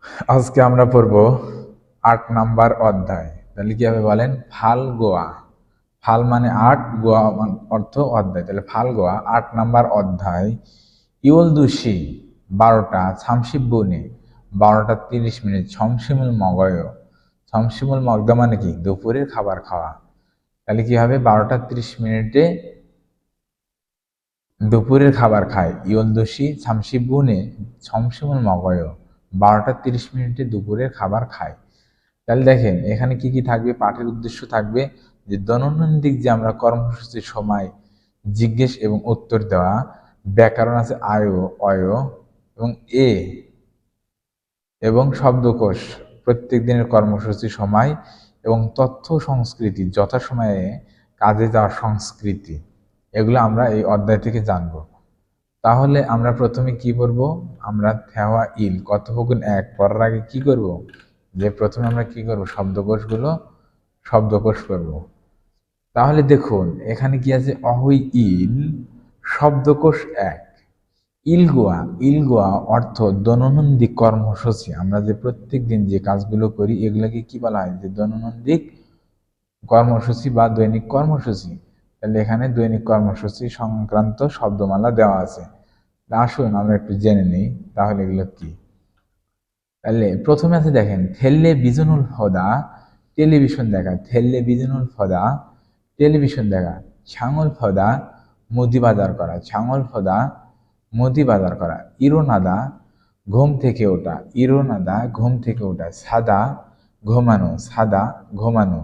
আজকে আমরা পড়ব ৮ নাম্বার অধ্যায়। তাহলে কি হবে বলেন? ফাল গোয়া। ফাল মানে ৮, গোয়া অর্থ অধ্যায়। তাহলে ফাল গোয়া ৮ নাম্বার অধ্যায়। ইউলদুশি ১২টা, ছামশিববুনে ১২টা ৩০ মিনিট, ছমশিমুল মগয়। ছমশিমুল মগদা মানে কি? দুপুরের খাবার খাওয়া। তাহলে কি হবে? ১২টা ৩০ মিনিটে দুপুরের খাবার খায়। ইয়লদোষী ছামশিবুনে ছমশিমুল মগয় ১২টা ৩০ মিনিটে দুপুরের খাবার খায়। তাহলে দেখেন এখানে কি কি থাকবে? পাঠের উদ্দেশ্য থাকবে যে দৈনন্দিন যে আমরা কর্মসূচির সময় জিজ্ঞেস এবং উত্তর দেওয়া, ব্যাকরণ আছে আয় অয় এবং এ, এবং শব্দকোষ প্রত্যেক দিনের কর্মসূচি সময় এবং তথ্য সংস্কৃতি যথাসময়ে কাজে যাওয়ার সংস্কৃতি, এগুলো আমরা এই অধ্যায় থেকে জানব। তাহলে আমরা প্রথমে কি করব? আমরা থেওয়া ইল কথোপকথন ১ পড়ার আগে কি করব? যে প্রথমে আমরা কি করব? শব্দকোষ করব। তাহলে দেখুন এখানে কি আছে? অহই ইল শব্দকোষ ১। ইলগোয়া, ইলগোয়া অর্থ দৈনন্দিন কর্মসূচি। আমরা যে প্রত্যেক দিন যে কাজগুলো করি এগুলোকে কি বলা হয়? যে দৈনন্দিন কর্মসূচি বা দৈনিক কর্মসূচি। তাহলে এখানে দৈনিক কর্মসূচি সংক্রান্ত শব্দমালা দেওয়া আছে। আসুন আমরা একটু জেনে নিই তাহলে এগুলো কি। তাহলে প্রথমে আছে দেখেন থেল্লে বিজনুল ফদা, টেলিভিশন দেখা। থেল্লে বিজনুল ফদা, টেলিভিশন দেখা। ছাঙল ফদা, মুদি বাজার করা। ছাঙল ফদা, মুদি বাজার করা। ইরোনাদা, ঘুম থেকে ওঠা। ইরোনাদা, ঘুম থেকে ওঠা। সাদা, ঘুমানো। সাদা, ঘুমানো।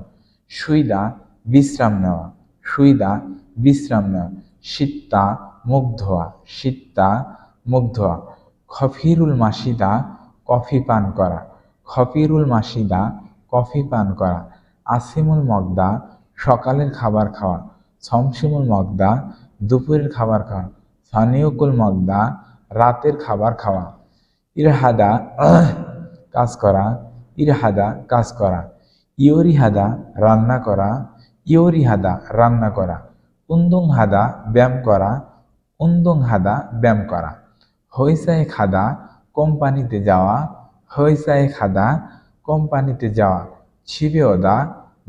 সুইদা, বিশ্রাম নেওয়া। সুইদা, বিশ্রাম নেওয়া। সিত্তা, মুখ ধোয়া। সিত্তা, মুখ ধোয়া। খফিরুল মাসিদা, কফি পান করা। খফিরুল মাসিদা, কফি পান করা। আসিমুল মগদা, সকালের খাবার খাওয়া। ছমসিমুল মগদা, দুপুরের খাবার খাওয়া। সানিউকুল মগদা, রাতের খাবার খাওয়া। ইরহাদা, কাজ করা। ইরহাদা, কাজ করা। ইয়রিহাদা, রান্না করা। ইয়রিহাদা, রান্না করা। উন্দুং হাদা, ব্যায়াম করা। উন্দুং হাদা, ব্যায়াম করা। হইসায় খাদা, কোম্পানিতে যাওয়া। হইসায় খাদা, কোম্পানিতে যাওয়া। ছিবেওদা,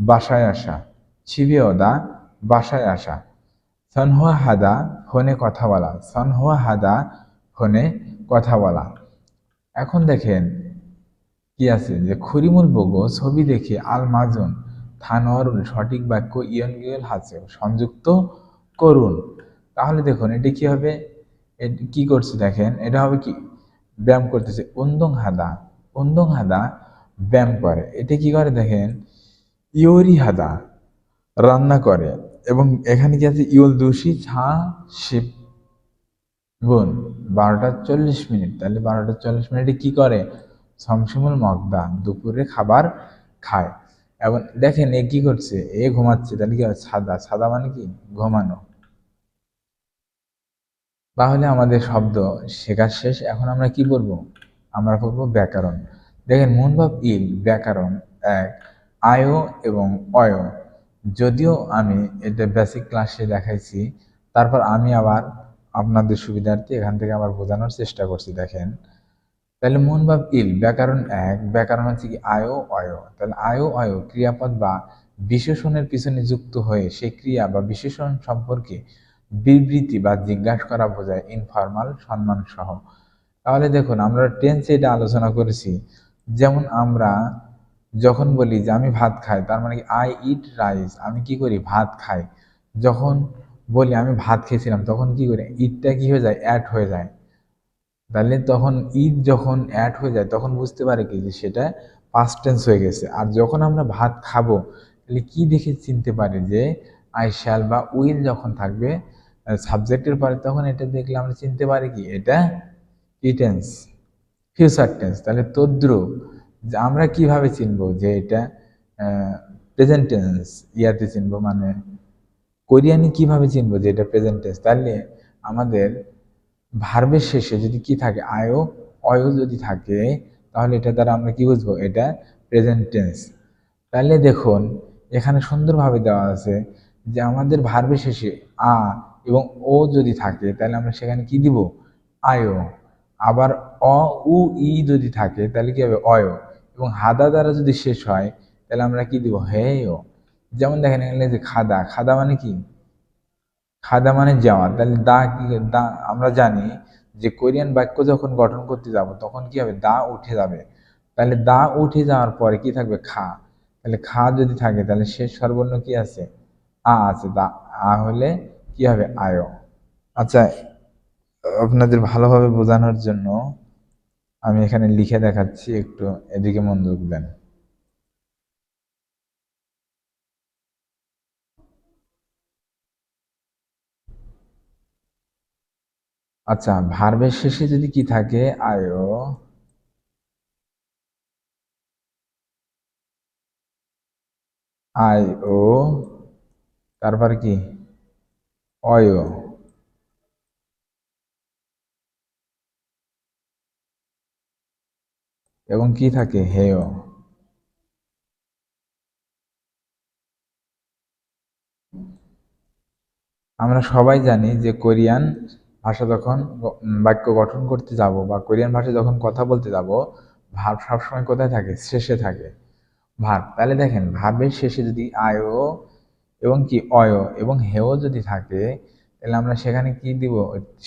বাসায় আসা। ছিবেওদা, বাসায় আসা। সনহুয়া হাদা, ফোনে কথা বলা। সনহুয়া হাদা, ফোনে কথা বলা। এখন দেখেন কি আছে? যে খরিমুল বগো, ছবি দেখে আল মাজুন থানোয়ারুল, সঠিক বাক্য ইয়নগিয়েল হাসে সংযুক্ত করুন। তাহলে দেখুন এটি কি হবে? কি করছে দেখেন, এটা হবে কি? ব্যায়াম করতেছে। উন্দং হাদা, উন্দং হাদা, ব্যায়াম করে। এটা কি করে দেখেন? ইয়োরি হাদা, রান্না করে। এবং এখানে কি আছে? ইউল দুষি ছা শিব গুণ ১২টা ৪০ মিনিট। তাহলে ১২টা ৪০ মিনিটে কি করে? সমসিমুল মগদা, দুপুরে খাবার খায়। এবং দেখেন এ কি করছে? এ ঘুমাচ্ছে। তাহলে কি হয়? সাদা, সাদা মানে কি? ঘুমানো। তাহলে আমাদের শব্দ শেখা শেষ। এখন আমরা কি করব? আমরা করব ব্যাকরণ। দেখেন মুনভাব ইল ব্যাকরণ ১ আয় এবং অয়। যদিও আমি এটা বেসিক ক্লাসে দেখাইছি, তারপর আমি আবার আপনাদের সুবিধার্থে এখান থেকে আবার বোঝানোর চেষ্টা করছি। দেখেন তাহলে মুনভাব ইল ব্যাকরণ ১, ব্যাকরণ হচ্ছে কি? আয় অয়। তাহলে আয় অয় ক্রিয়াপদ বা বিশেষণের পিছনে যুক্ত হয়ে সেই ক্রিয়া বা বিশেষণ সম্পর্কে বিবৃতি বা জিজ্ঞাসা করা বোঝায় ইনফরমাল সম্মান সহ। তাহলে দেখুন আমরা টেন্সে এটা আলোচনা করেছি। যেমন আমরা যখন বলি যে আমি ভাত খাই, তার মানে কি? আই ইট রাইস, আমি কি করি? ভাত খাই। যখন বলি আমি ভাত খেয়েছিলাম, তখন কি করি? ইটটা কি হয়ে যায়? অ্যাড হয়ে যায়। তাহলে তখন ইট যখন অ্যাড হয়ে যায় তখন বুঝতে পারে কি? যে সেটা পাস্ট টেন্স হয়ে গেছে। আর যখন আমরা ভাত খাবো তাহলে কি দেখে চিনতে পারি যে আই শ্যাল বা উইল যখন থাকবে সাবজেক্টের পরে, তখন এটা দেখলে আমরা চিনতে পারি কি? এটা কি টেন্স? Future tense. তাহলে তদ্রুপ যে আমরা কিভাবে চিনবো যে এটা প্রেজেন্ট টেন্স? ইয়াতে চিনবো মানে কোরিয়ানে কিভাবে চিনবো যে এটা প্রেজেন্ট টেন্স? তাহলে আমাদের ভার্বের শেষে যদি কি থাকে? আয়ও অয়ও যদি থাকে, তাহলে এটা দ্বারা আমরা কি বুঝবো? এটা প্রেজেন্ট টেন্স। তাহলে দেখুন এখানে সুন্দরভাবে দেওয়া আছে যে আমাদের ভার্বের শেষে আ এবং ও যদি থাকে তাহলে আমরা সেখানে কি দিব? আয়ও। আবার অ উ ই যদি থাকে তাহলে কি হবে অয়, এবং হাদা দ্বারা যদি শেষ হয় তাহলে আমরা কি দিব হেয়। যেমন দেখেন এখানে যে খাদা, খাদা মানে কি, খাদা মানে যাওয়া, তাহলে দা কি, দা আমরা জানি যে কোরিয়ান বাক্য যখন গঠন করতে যাব তখন কি হবে, দা উঠে যাবে। তাহলে দা উঠে যাওয়ার পরে কি থাকবে, খা। তাহলে খা যদি থাকে তাহলে শেষ স্বরবর্ণ কি আছে, আ আছে। দা আ হলে কি হবে, আয়। আচ্ছা, আপনাদের ভালোভাবে বোঝানোর জন্য আমি এখানে লিখে দেখাচ্ছি, একটু এদিকে মনোযোগ দেন। আচ্ছা, ভার্বের শেষে যদি কি থাকে, আয়ো, আই ও, তারপর কি অয়, এবং কি থাকে হেয়। আমরা সবাই জানি যে কোরিয়ান ভাষা যখন বাক্য গঠন করতে যাব বা কোরিয়ান ভাষায় যখন কথা বলতে যাব, ভার্ব সবসময় কোথায় থাকে, শেষে থাকে ভার্ব। তাহলে দেখেন ভার্বের শেষে যদি আয়ও এবং কি অয় এবং হেও যদি থাকে তাহলে আমরা সেখানে কি দিব,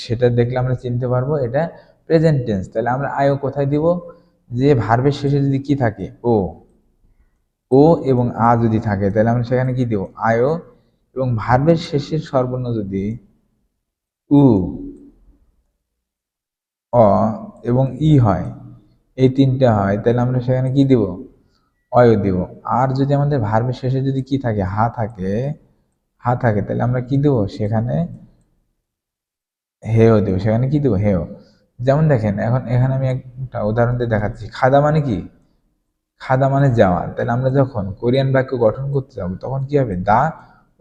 সেটা দেখলে আমরা চিনতে পারবো এটা প্রেজেন্ট টেন্স। তাহলে আমরা আয়ও কোথায় দিব, যে ভার্বের শেষে যদি কি থাকে, ও, ও এবং আ যদি থাকে তাহলে আমরা সেখানে কি দিব, আয়ও, এবং ভার্বের শেষের স্বরবর্ণ যদি উ, অ এবং ই হয়, এই তিনটা হয়, তাহলে আমরা সেখানে কি দিব, অয় দিব। আর যদি আমাদের ভার্বের শেষে যদি কি থাকে, হা থাকে, হা থাকে, তাহলে আমরা কি দেবো সেখানে, হেও দেবো, সেখানে কি দেবো, হেও। যেমন দেখেন এখন এখানে আমি একটা উদাহরণ দিয়ে দেখাচ্ছি, খাদা মানে কি, খাদা মানে যাওয়া। তাহলে আমরা যখন কোরিয়ান বাক্য গঠন করতে যাবো তখন কি হবে, দা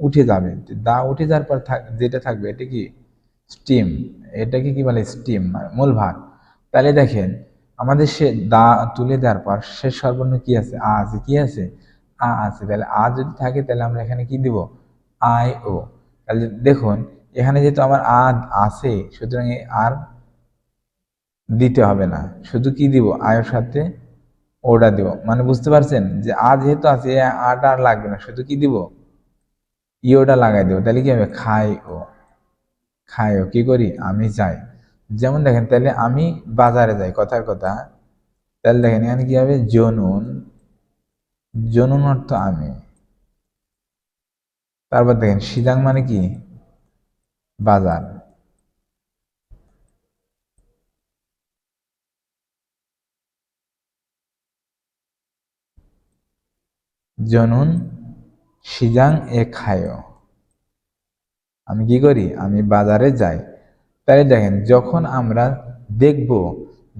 উঠে যাবে। দা উঠে যাওয়ার পর যেটা থাকবে এটা কি, স্টিম। এটাকে কি বলে, স্টিম, মূল ভাগ। তাহলে দেখেন আমাদের সে দা তুলে দেওয়ার পর শেষ সর্বর্ণ কি আছে, আ আছে, কি আছে, আ আছে। তাহলে আ যদি থাকে তাহলে আমরা এখানে কি দিব, আই ও। তাহলে দেখুন এখানে যেহেতু আমার আ আছে, সুতরাং এই আর দিতে হবে না, শুধু কি দিব, আয়ের সাথে ওটা দিব। মানে বুঝতে পারছেন যে আ যেহেতু আছে, আটা আর লাগবে না, শুধু কি দিব, ইওটা লাগাই দেবো। তাহলে কি হবে, খাই ও, খাই ও, কি করি, আমি যাই। যেমন দেখেন তাহলে আমি বাজারে যাই, কথার কথা। তাহলে দেখেন এখানে কি হবে, জনুন, জনুন অর্থ আমি। তারপর দেখেন সিজাং মানে কি, বাজার। জনুন সিজাং এ খায়, আমি কি করি, আমি বাজারে যাই। তাই দেখেন যখন আমরা দেখব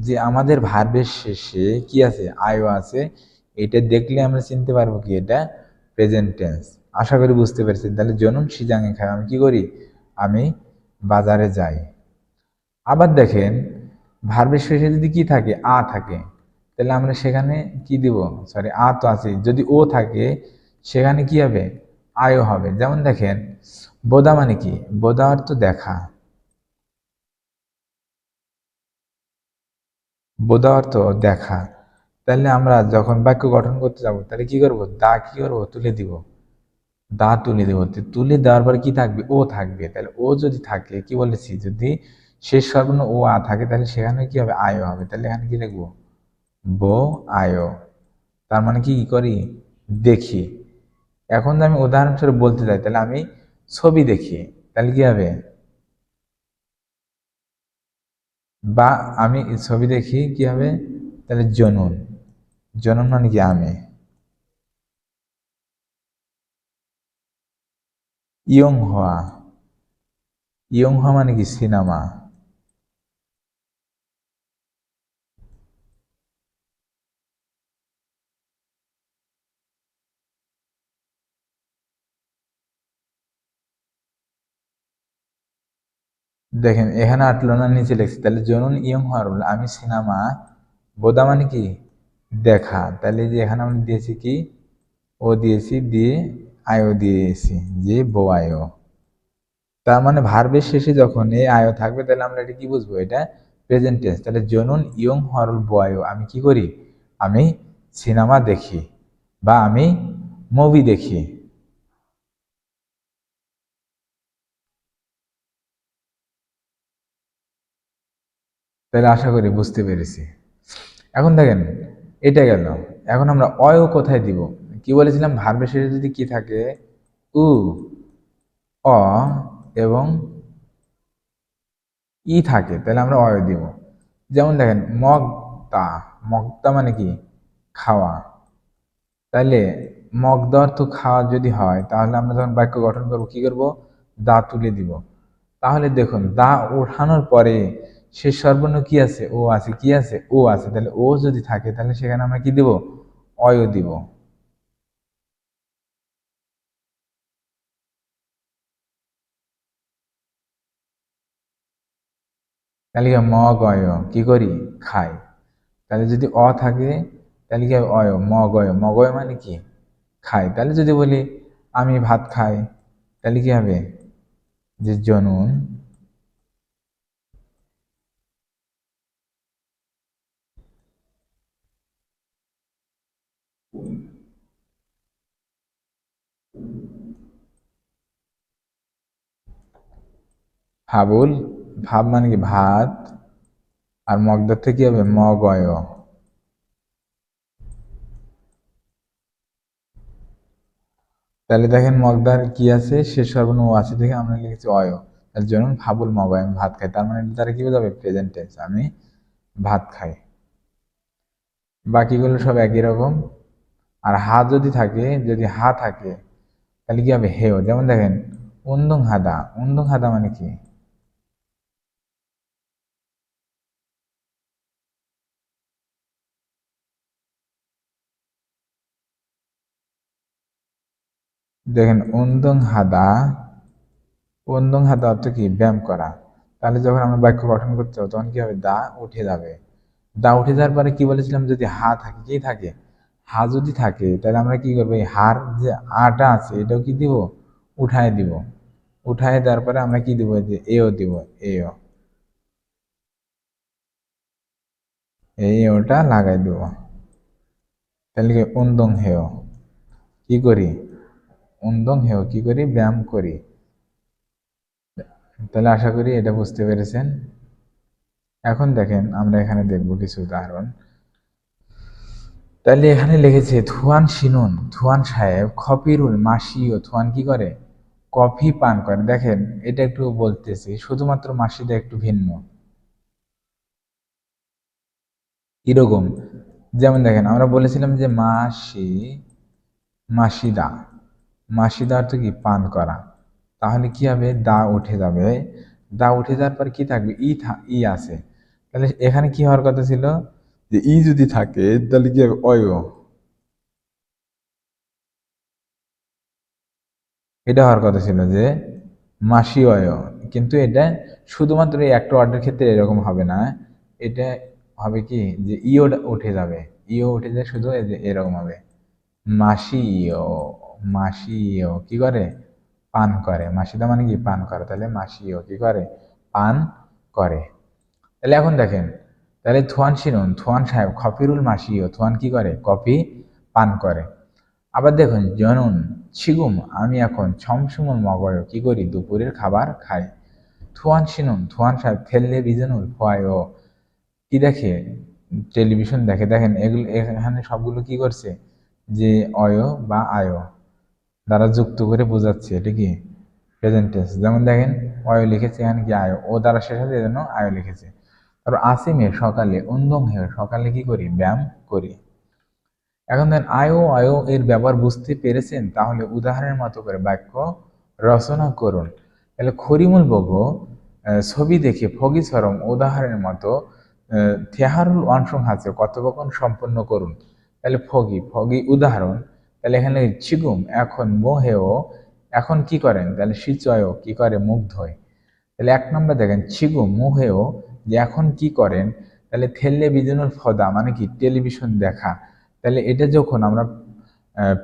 যে আমাদের ভার্বের শেষে কি আছে, আয়ও আছে, এটা দেখলে আমরা চিনতে পারবো কি এটা প্রেজেন্ট টেন্স। আশা করি বুঝতে পেরেছেন। তাহলে জনুন সিজাঙে খাই, আমি কি করি, আমি বাজারে যাই। আবার দেখেন ভার্বের শেষে যদি কি থাকে, আ থাকে, তাহলে আমরা সেখানে কি দিব, সরি আ তো আছে, যদি ও থাকে সেখানে কি হবে, আয়ও হবে। যেমন দেখেন বোদা মানে কি, বোদা অর্থ দেখা, বোধা অর্থ দেখা। তাহলে আমরা যখন বাক্য গঠন করতে যাব তাহলে কি করব, দা কি করবো, তুলে দিব, দা তুলে দেবো। তুলে দেওয়ার পরে কি থাকবে, ও থাকবে। তাহলে ও যদি থাকে, কি বলেছি, যদি শেষ সর্বর্ণ ও আ থাকে তাহলে সেখানে কি হবে, আয়ও হবে। তাহলে এখানে কি লিখবো, বো আয়ও। তার মানে কি করি, দেখি। এখন যদি আমি উদাহরণস্বরূপ বলতে চাই তাহলে আমি ছবি দেখি, তাহলে কি হবে, বা আমি ছবি দেখি কি হবে, তাহলে জনুন, জনুন মানে কি আমি। ইয়ং হওয়া, ইয়ং হওয়া মানে কি, সিনেমা। দেখেন এখানে আটলো না, নিচে লিখছি। তাহলে জনুন ইয়ং হওয়ার বলে আমি সিনেমা, বোদা মানে কি, দেখা। তাহলে যে এখানে আমরা দিয়েছি কি, ও দিয়েছি, দিয়ে আয়ও দিয়েছি, যে বো আয়ও। তার মানে ভার্বের শেষে যখন এই আয়ও থাকবে তাহলে আমরা এটা কি বুঝবো, এটা প্রেজেন্ট টেন্স। তাহলে জনুন ইয়ং হরল বয়, আমি কি করি, আমি সিনেমা দেখি বা আমি মুভি দেখি। তাহলে আশা করি বুঝতে পেরেছি। এখন দেখেন, এটা গেল। এখন আমরা অয় কোথায় দিব? কি বলেছিলাম, ভার্বের শেষে যদি কি থাকে, উ, অ এবং ই থাকে, তাহলে আমরা অয় দিব। যেমন দেখেন, মগদা, মগদা মানে কি, খাওয়া। তাইলে মগদা অর্থ খাওয়া যদি হয়, তাহলে আমরা যখন বাক্য গঠন করব কি করব, দা তুলে দিব। তাহলে দেখুন, দা ওঠানোর পরে শেষ সর্বর্ণ কি আছে, ও আছে, কি আছে, ও আছে। তাহলে ও যদি থাকে, তাহলে সেখানে আমরা কি দিব, অয় দিব। তাহলে কি, ম গয় কি করি, খাই। তাহলে যদি অ থাকে, তাহলে কি হবে, অয়, ম গয়, ম গয় মানে কি, খাই। তাহলে যদি বলি আমি ভাত খাই, তাহলে কি হবে, যে জনুন ভাবুল, ভাব মানে কি ভাত, আর মগদার থেকে কি হবে, ম গয়। তাহলে দেখেন, মগদার কি আছে, শেষ সর্বর্ণ ও আছে থেকে আমরা লিখেছি অয়। তার জন্য ভাবুল মগয়, আমি ভাত খাই। তার মানে তারা কি বোঝাবে, প্রেজেন্ট টেন্স, আমি ভাত খাই। বাকিগুলো সব একই রকম। আর হা যদি থাকে, যদি হা থাকে, তাহলে কি হবে, হেও। যেমন দেখেন, উন্দুং হাদা, উন্দুং হাদা মানে কি, দেখেন উন্দুং হাদা, উন্দুং হাদা অর্থ কি, ব্যায়াম করা। তাহলে যখন আমরা বাক্য গঠন করতে হবে, তখন কি হবে, দা উঠে যাবে। দা উঠে যাওয়ার পরে কি বলেছিলাম, যদি হা থাকে, কি থাকে, হা যদি থাকে, তাহলে আমরা কি করবো, এই হার যে আটা আছে, এটাও কি দিব, উঠায় দিব। উঠায় দেওয়ার পরে আমরা কি দিব, যে এও দিব, এও, এই ওটা লাগাই দিব। তাহলে কি, উন্দং হেও কি করি, উন্দং হেও কি করি, ব্যায়াম করি। তাহলে আশা করি এটা বুঝতে পেরেছেন। এখন দেখেন, আমরা এখানে দেখব কিছু উদাহরণ। তাহলে এখানে লিখেছে, থুয়ান সিনুন, থুয়ান সাহেব খপিরুল মাসি ও থুয়ান কি করে, কফি পান করে। দেখেন, এটা একটু বলতেছি, শুধুমাত্র মাসিটা একটু ভিন্ন। কিরকম, যেমন দেখেন, আমরা বলেছিলাম যে মাসি, মাসিদা, মাসিদা অর্থ কি, পান করা। তাহলে কি হবে, দা উঠে যাবে। দা উঠে যাওয়ার পর কি থাকবে, ই আছে। তাহলে এখানে কি হওয়ার কথা ছিল, যে ই যদি থাকে, তাহলে কি হবে, অয়। এটা হওয়ার কথা ছিল যে মাসি অয়। কিন্তু এটা শুধুমাত্র এই একটা ওয়ার্ডের ক্ষেত্রে এরকম হবে না। এটা হবে কি, যে ইও উঠে যাবে, ইও উঠে যায়, শুধু এই যে এরকম হবে, মাসি ইও, মাসি ইও কি করে, পান করে। মাসিদা মানে কি, পান করে। তাহলে মাসি ইও কি করে, পান করে। তাহলে এখন দেখেন, তাহলে থুয়ান শিনুন, থুয়ান সাহেব খফিরুল মাসিও, থুয়ান কি করে, কফি পান করে। আবার দেখুন, জনুন ছিগুম, আমি এখন ছমছুমুল মগয় কি করি, দুপুরের খাবার খাই। থুয়ান শিনুন, থুয়ান সাহেব টেলিভিশনুল ফয়, কি দেখে, টেলিভিশন দেখে। দেখেন, এগুলো এখানে সবগুলো কি করছে, যে অয় বা আয় দ্বারা যুক্ত করে বোঝাচ্ছে, এটা কি, প্রেজেন্ট টেন্স। যেমন দেখেন, অয় লিখেছে, এখানে কি, আয়, ও দ্বারা শেষ হয়েছে, এজন্য আয় লিখেছে। তারপর আসিমে সকালে, উন্দং হে সকালে কি করি, ব্যায়াম করি। এখন দেন, আয়ো এর ব্যবহার বুঝতে পেরেছেন, তাহলে উদাহরণের মতো করে বাক্য রচনা করুন। তাহলে খরিমুল বগো, ছবি দেখে ফগি সরম উদাহরণের মতো থেহারুল অংশং হাসে কথোপকথন সম্পন্ন করুন। তাহলে ফগি, ফগি উদাহরণ। তাহলে এখানে ছিগুম, এখন মোহেও এখন কি করেন, তাহলে সিচয় কি করে, মুখ ধোয়। তাহলে এক নম্বর দেখেন, ছিগু মুহেও, যে এখন কি করেন। তাহলে থেললে বিজনুল ফদা মানে কি, টেলিভিশন দেখা। তাহলে এটা যখন আমরা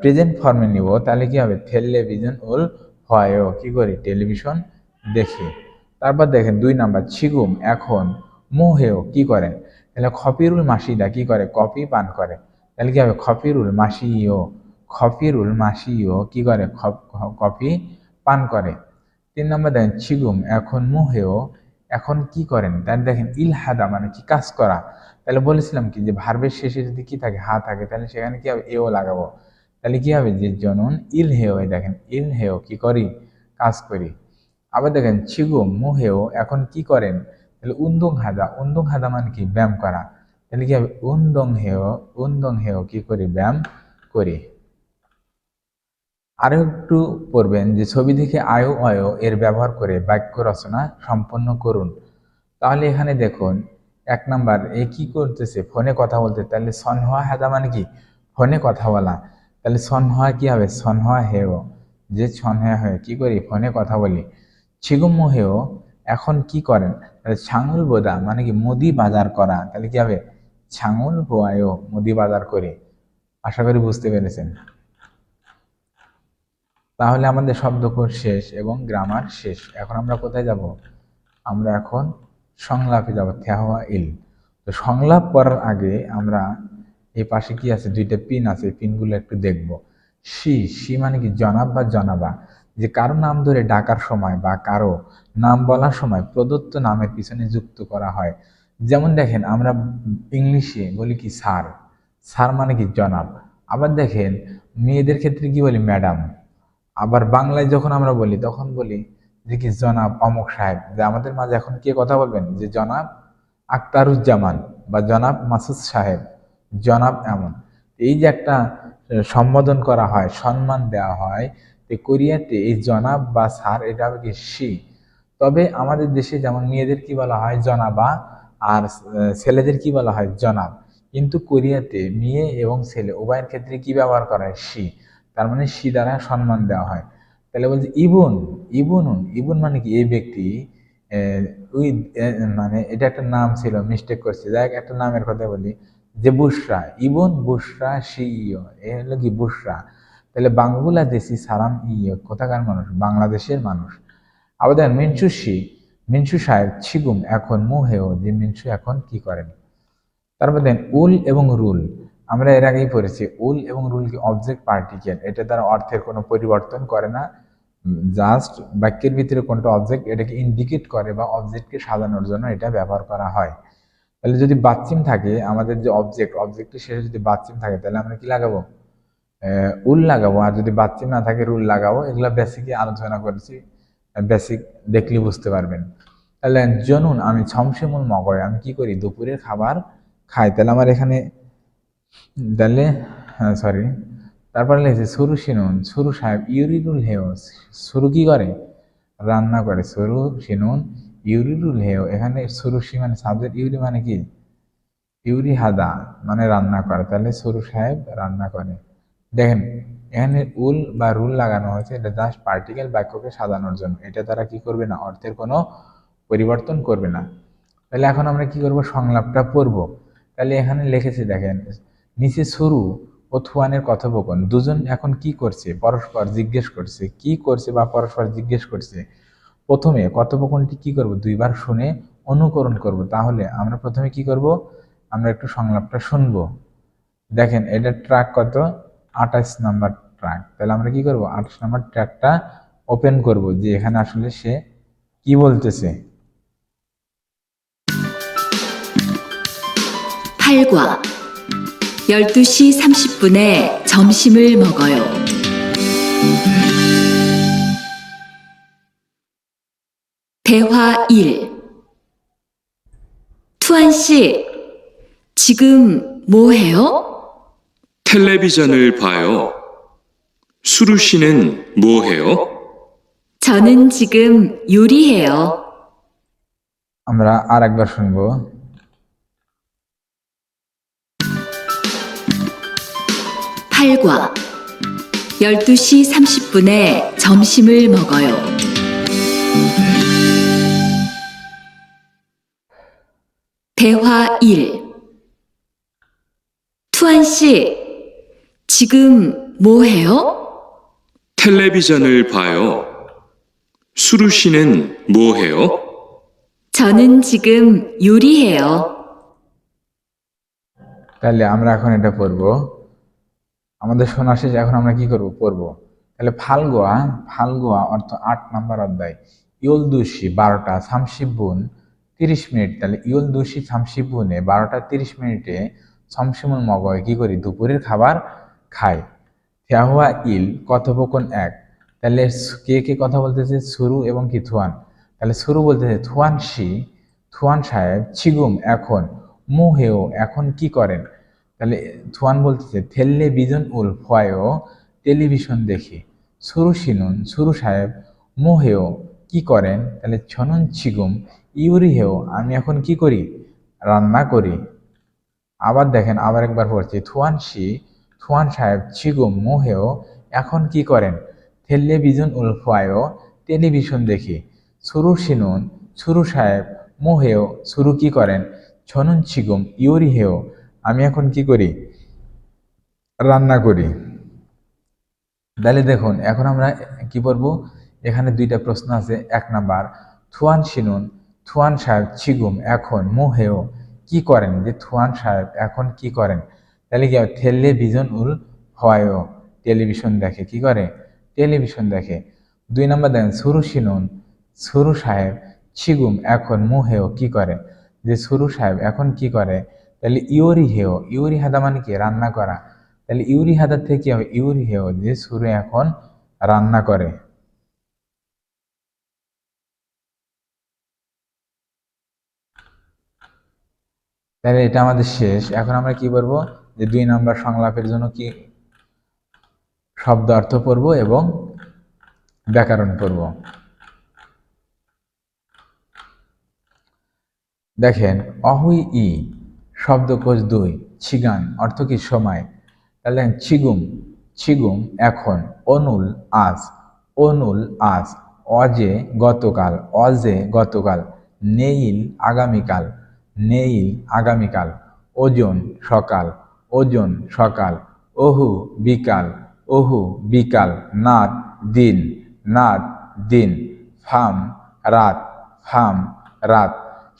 প্রেজেন্ট ফর্মে নিব, তাহলে কি হবে, থেললে বিজন উল হয়ও কি করি, টেলিভিশন দেখি। তারপর দেখেন 2 নাম্বার, ছিগুম এখন মোহেও কি করেন, তাহলে খপিরুল মাসিদা কি করে, কফি পান করে, তাহলে কি হবে খপিরুল মাসিও, খপিরুল মাসিও কি করে, কফি পান করে। 3 নম্বর দেখেন ছিগুম এখন মুহেও এখন কি করেন, তাহলে দেখেন ইলহাদা মানে কি কাজ করা, তাহলে বলেছিলাম কি যে ভার্বের শেষে যদি কি থাকে হা থাকে তাহলে সেখানে কি হবে এও লাগাবো, তাহলে কি হবে যে জনন ইল হেও, দেখেন ইল হেও কি করি কাজ করি। আবার দেখেন ছিগুম মুহেও এখন কি করেন, তাহলে উন্দং হাদা মানে কি ব্যায়াম করা, তাহলে কি হবে উন্দং হেও কি করি ব্যায়াম করি। আরো একটু পড়বেন যে ছবি দেখে আয়ো অয় এর ব্যবহার করে বাক্য রচনা সম্পন্ন করুন। তাহলে এখানে দেখুন 1 নাম্বার এ কি করতেছে ফোনে কথা বলতে, তাহলে সনহা হেদা মানে কি ফোনে কথা বলা, তাহলে সনহা কি হবে সনহা হেও, যে সনহা হয়ে কি করি ফোনে কথা বলি। ছিগুম হেও এখন কি করেন, তাহলে ছাঙুল বোদা মানে কি মুদি বাজার করা, তাহলে কি হবে ছাঙুল বোয়ায়ও মুদি বাজার করে। আশা করি বুঝতে পেরেছেন। তাহলে আমাদের শব্দকোষ শেষ এবং গ্রামার শেষ। এখন আমরা কোথায় যাব, আমরা এখন সংলাপে যাব, থেহওয়া ইল। তো সংলাপ পড়ার আগে আমরা এই পাশে কি আছে 2টা পিন আছে, পিনগুলো একটু দেখব। সি মানে কি জনাব বা জনাবা, যে কারো নাম ধরে ডাকার সময় বা কারো নাম বলার সময় প্রদত্ত নামের পিছনে যুক্ত করা হয়। যেমন দেখেন আমরা ইংলিশে বলি কি স্যার, স্যার মানে কি জনাব। আবার দেখেন মেয়েদের ক্ষেত্রে কি বলি ম্যাডাম। আবার বাংলায় যখন আমরা বলি তখন বলি যে কি জনাব অমুক সাহেব, যে আমাদের মাঝে এখন কে কথা বলবেন যে জনাব আক্তারুজ্জামান বা জনাব মাসুদ সাহেব, জনাব এমন। এই যে একটা সম্বোধন করা হয় সম্মান দেওয়া হয়, কোরিয়াতে এই জনাব বা স্যার এটা হবে কি সি। তবে আমাদের দেশে যেমন মেয়েদের কি বলা হয় জনাবা আর ছেলেদের কি বলা হয় জনাব, কিন্তু কোরিয়াতে মেয়ে এবং ছেলে উভয়ের ক্ষেত্রে কি ব্যবহার করা হয় সি, তার মানে সি দ্বারা সম্মান দেওয়া হয়। তাহলে বলছে ইবুন মানে কি এই ব্যক্তি, ওই মানে এটা একটা নাম ছিল মিস্টেক করছে, যাই একটা নামের কথা বলি যে বুশরা, ইবন বুশরা সিইও এ হলো কি বুশরা, তাহলে বাংলাদেশি সালাম ইয়ে কোথাকার মানুষ বাংলাদেশের মানুষ। আবার দেখেন মিনসু সাহেব ছিগুম এখন মুহেও, যে মিনসু এখন কি করেন। তারপর দেন উল এবং রুল, আমরা এর আগেই পড়েছি উল এবং রুল কি অবজেক্ট পার্টিকেল, এটা দ্বারা অর্থের কোনো পরিবর্তন করে না, জাস্ট বাক্যের ভিতরে কোনটা অবজেক্ট এটাকে ইন্ডিকেট করে বা অবজেক্টকে সাজানোর জন্য এটা ব্যবহার করা হয়। তাহলে যদি বাচ্চিম থাকে আমাদের যে অবজেক্টের শেষে যদি বাচ্চিম থাকে তাহলে আমরা কি লাগাবো উল লাগাবো, আর যদি বাচ্চিম না থাকে রুল লাগাবো। এগুলো বেসিকই আলোচনা করেছি, বেসিক দেখলে বুঝতে পারবেন। তাহলে জনুন আমি ছমসেমুল মগয় আমি কি করি দুপুরের খাবার খাই, তাহলে আমার এখানে তাহলে সরি তারপরে লিখেছে সুরু সিনুন সুরু সাহেব ইউরিরুল হেও, সুরু কি করে রান্না করে, সুরু সিনুন ইউরিরুল হেও, এখানে সুরুসি মানে সাবজেক্ট, ইউরি মানে কি ইউরি হাদা মানে রান্না করে, তাহলে সুরু সাহেব রান্না করে। দেখেন এখানে উল বা রুল লাগানো হয়েছে, এটা জাস্ট পার্টিকেল বাক্যকে সাজানোর জন্য, এটা তারা কি করবে না অর্থের কোনো পরিবর্তন করবে না। তাহলে এখন আমরা কি করব সংলাপটা পড়ব। তাহলে এখানে লিখেছে দেখেন নিচে শুরু ও থুয়ানের কথোপকথন, দুজন এখন কি করছে পরস্পর জিজ্ঞেস করছে, কি করছে বা পরস্পর জিজ্ঞেস করছে। প্রথমে কথোপকথনটি কি করব 2বার শুনে অনুকরণ করব। তাহলে আমরা প্রথমে কি করব, আমরা একটু সংলাপটা শুনবো। দেখেন এটা ট্র্যাক কত 28 নাম্বার ট্র্যাক, তাহলে আমরা কি করব 28 নাম্বার ট্র্যাকটা ওপেন করব যে এখানে আসলে সে কি বলতেছে। 8과 12시 30분에 점심을 먹어요. 대화 1. 투안 씨, 지금 뭐 해요? 텔레비전을 봐요. 수루 씨는 뭐 해요? 저는 지금 요리해요. আমরা আরেকবার শুনবো। 8과 12시 30분에 점심을 먹어요. 대화 1. 투안 씨, 지금 뭐 해요? 텔레비전을 봐요. 수루 씨는 뭐 해요? 저는 지금 요리해요. তাহলে আমরা এখন এটা পড়বো। আমাদের শোনা শেষ, এখন আমরা কি করব, পড়বো। তাহলে ফাল্গুয়া, ফাল্গুয়া অর্থ 8 নম্বর অধ্যায়। ইউলদুশি 12টা 30분 30 মিনিট। তাহলে ইউলদুশি 30분에 12টা 30 মিনিটে 점심을 먹어요 কি করি, দুপুরের খাবার খাই। ফেহুয়া ইল কথোপকথন 1। তাহলে কে কে কথা বলতেছে, সুরু এবং কি থুয়ান। তাহলে সুরু বলতেছে থুয়ান শি, থুয়ান সাহেব, ছিগুম এখন, মুহেও এখন কি করেন। তাহলে থুয়ান বলতেছে 텔레비전 উল ফয়ও টেলিভিশন দেখি। সুরু শিনুন, সুরু সাহেব, মুহেও কি করেন। তাহলে ছনুন ছিগুম ইউরিহেও আমি এখন কি করি, রান্না করি। আবার দেখেন, আবার একবার পড়ছি। থুয়ান শি, থুয়ান সাহেব, ছিগুম মুহেও এখন কি করেন। 텔레비전 উল ফয়ও টেলিভিশন দেখি। সুরু শিনুন, সুরু সাহেব, মুহেও সুরু কি করেন। ছনুন ছিগুম ইউরিহেও আমি এখন কি করি, রান্না করি। তাহলে দেখুন এখন আমরা কি পড়বো, এখানে দুইটা প্রশ্ন আছে। 1 নাম্বার থুয়ান শিনুন, থুয়ান সাহেব, ছিগুম এখন, মুহেও কি করেন, যে থুয়ান সাহেব এখন কি করেন। তাহলে কি হবে, 텔레비전 উল ফয়ও টেলিভিশন দেখে, কি করে, টেলিভিশন দেখে। 2 নাম্বার দেখেন সুরু শিনুন, সুরু সাহেব, ছিগুম এখন, মুহেও কি করে, যে সুরু সাহেব এখন কি করে। তাহলে ইউরি হেও, ইউরি হাদা মানে কি, রান্না করা। তাহলে ইউরি হাদার থেকে কি হবে, ইউরি হেও যে সুরু এখন রান্না করে। তাহলে এটা আমাদের শেষ। এখন আমরা কি করবো, যে 2 নাম্বার সংলাপের জন্য কি শব্দ অর্থ পড়বো এবং ব্যাকরণ পড়বো। দেখেন অহুই ই শব্দকোষ 2, ছিগান অর্থ কি সময়। তাহলে ছিগুম, ছিগুম এখন, অনুল আজ, অনুল আজ, অজে গতকাল, অজে গতকাল, নেইল আগামীকাল, নেইল আগামীকাল, ওজন সকাল, ওজন সকাল, ওহু বিকাল, ওহু বিকাল, নাদ দিন, নাদ দিন, ফাম রাত, ফাম রাত,